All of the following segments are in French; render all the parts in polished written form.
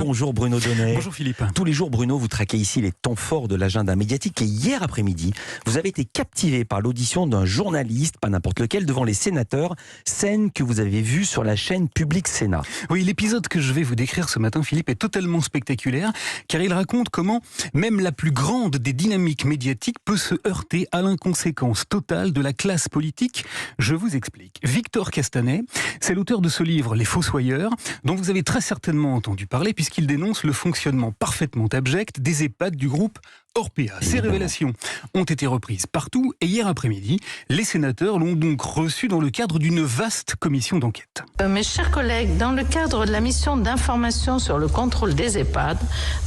Bonjour Bruno Donnet. Bonjour Philippe. Tous les jours, Bruno, vous traquez ici les temps forts de l'agenda médiatique et hier après-midi, vous avez été captivé par l'audition d'un journaliste, pas n'importe lequel, devant les sénateurs, scène que vous avez vue sur la chaîne Public Sénat. Oui, l'épisode que je vais vous décrire ce matin, Philippe, est totalement spectaculaire car il raconte comment même la plus grande des dynamiques médiatiques peut se heurter à l'inconséquence totale de la classe politique. Je vous explique. Victor Castanet, c'est l'auteur de ce livre Les Fossoyeurs, dont vous avez très certainement entendu parler puisqu'il dénonce le fonctionnement parfaitement abject des EHPAD du groupe Orpea. Ces révélations ont été reprises partout et hier après-midi, les sénateurs l'ont donc reçu dans le cadre d'une vaste commission d'enquête. Mes chers collègues, dans le cadre de la mission d'information sur le contrôle des EHPAD,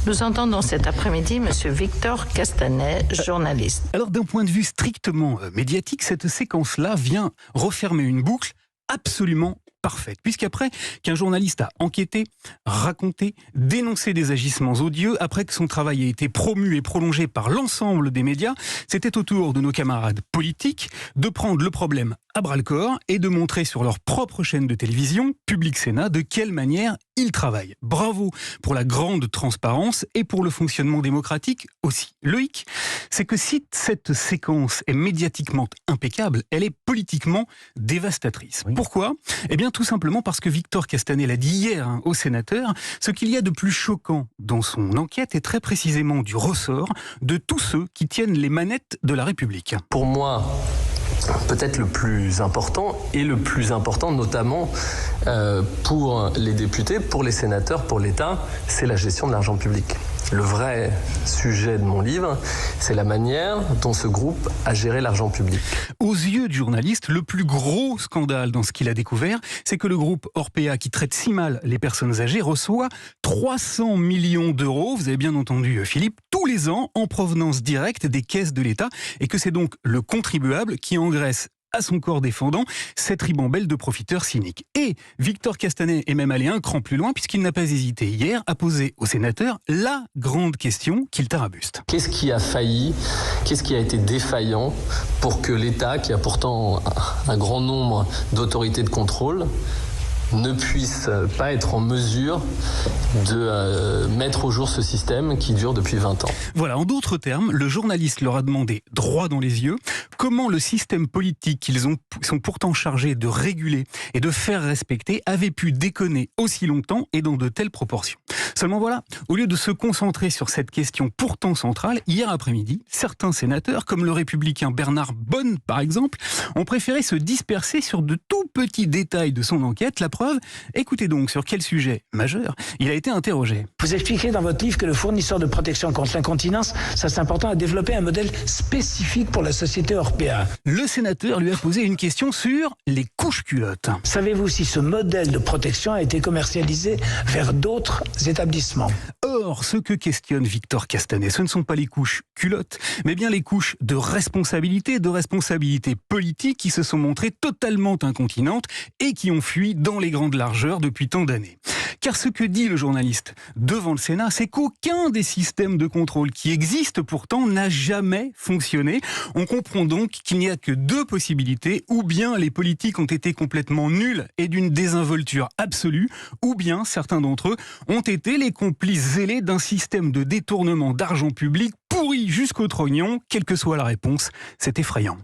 nous entendons cet après-midi M. Victor Castanet, journaliste. Alors d'un point de vue strictement médiatique, cette séquence-là vient refermer une boucle absolument parfaite. Puisqu'après qu'un journaliste a enquêté, raconté, dénoncé des agissements odieux, après que son travail a été promu et prolongé par l'ensemble des médias, c'était au tour de nos camarades politiques de prendre le problème à bras-le-corps et de montrer sur leur propre chaîne de télévision, Public Sénat, de quelle manière ils travaillent. Bravo pour la grande transparence et pour le fonctionnement démocratique aussi. Le hic, c'est que si cette séquence est médiatiquement impeccable, elle est politiquement dévastatrice. Oui. Pourquoi ? Eh bien, tout simplement parce que Victor Castanet l'a dit hier aux sénateurs, ce qu'il y a de plus choquant dans son enquête est très précisément du ressort de tous ceux qui tiennent les manettes de la République. Pour moi, peut-être le plus important, et le plus important notamment pour les députés, pour les sénateurs, pour l'État, c'est la gestion de l'argent public. Le vrai sujet de mon livre, c'est la manière dont ce groupe a géré l'argent public. Aux yeux du journaliste, le plus gros scandale dans ce qu'il a découvert, c'est que le groupe Orpea, qui traite si mal les personnes âgées, reçoit 300 millions d'euros, vous avez bien entendu Philippe, tous les ans en provenance directe des caisses de l'État, et que c'est donc le contribuable qui engraisse à son corps défendant cette ribambelle de profiteurs cyniques. Et Victor Castanet est même allé un cran plus loin puisqu'il n'a pas hésité hier à poser aux sénateurs la grande question qu'il tarabuste. Qu'est-ce qui a failli ? Qu'est-ce qui a été défaillant pour que l'État, qui a pourtant un grand nombre d'autorités de contrôle, ne puisse pas être en mesure de mettre au jour ce système qui dure depuis 20 ans. Voilà, en d'autres termes, le journaliste leur a demandé, droit dans les yeux, comment le système politique qu'ils sont pourtant chargés de réguler et de faire respecter avait pu déconner aussi longtemps et dans de telles proportions. Seulement voilà, au lieu de se concentrer sur cette question pourtant centrale, hier après-midi, certains sénateurs, comme le républicain Bernard Bonne par exemple, ont préféré se disperser sur de tout petits détails de son enquête. La preuve, écoutez donc sur quel sujet majeur il a été interrogé. Vous expliquez dans votre livre que le fournisseur de protection contre l'incontinence, ça c'est important, à développer un modèle spécifique pour la société Orpea. Le sénateur lui a posé une question sur les couches-culottes. Savez-vous si ce modèle de protection a été commercialisé vers d'autres établissements ? Or, ce que questionne Victor Castanet, ce ne sont pas les couches culottes, mais bien les couches de responsabilité politique qui se sont montrées totalement incontinentes et qui ont fui dans les grandes largeurs depuis tant d'années. Car ce que dit le journaliste devant le Sénat, c'est qu'aucun des systèmes de contrôle qui existent pourtant n'a jamais fonctionné. On comprend donc qu'il n'y a que deux possibilités, ou bien les politiques ont été complètement nuls et d'une désinvolture absolue, ou bien certains d'entre eux ont été les complices zélés d'un système de détournement d'argent public pourri jusqu'au trognon, quelle que soit la réponse. C'est effrayant.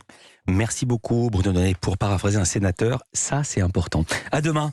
Merci beaucoup Bruno Donnet pour paraphraser un sénateur, ça c'est important. À demain.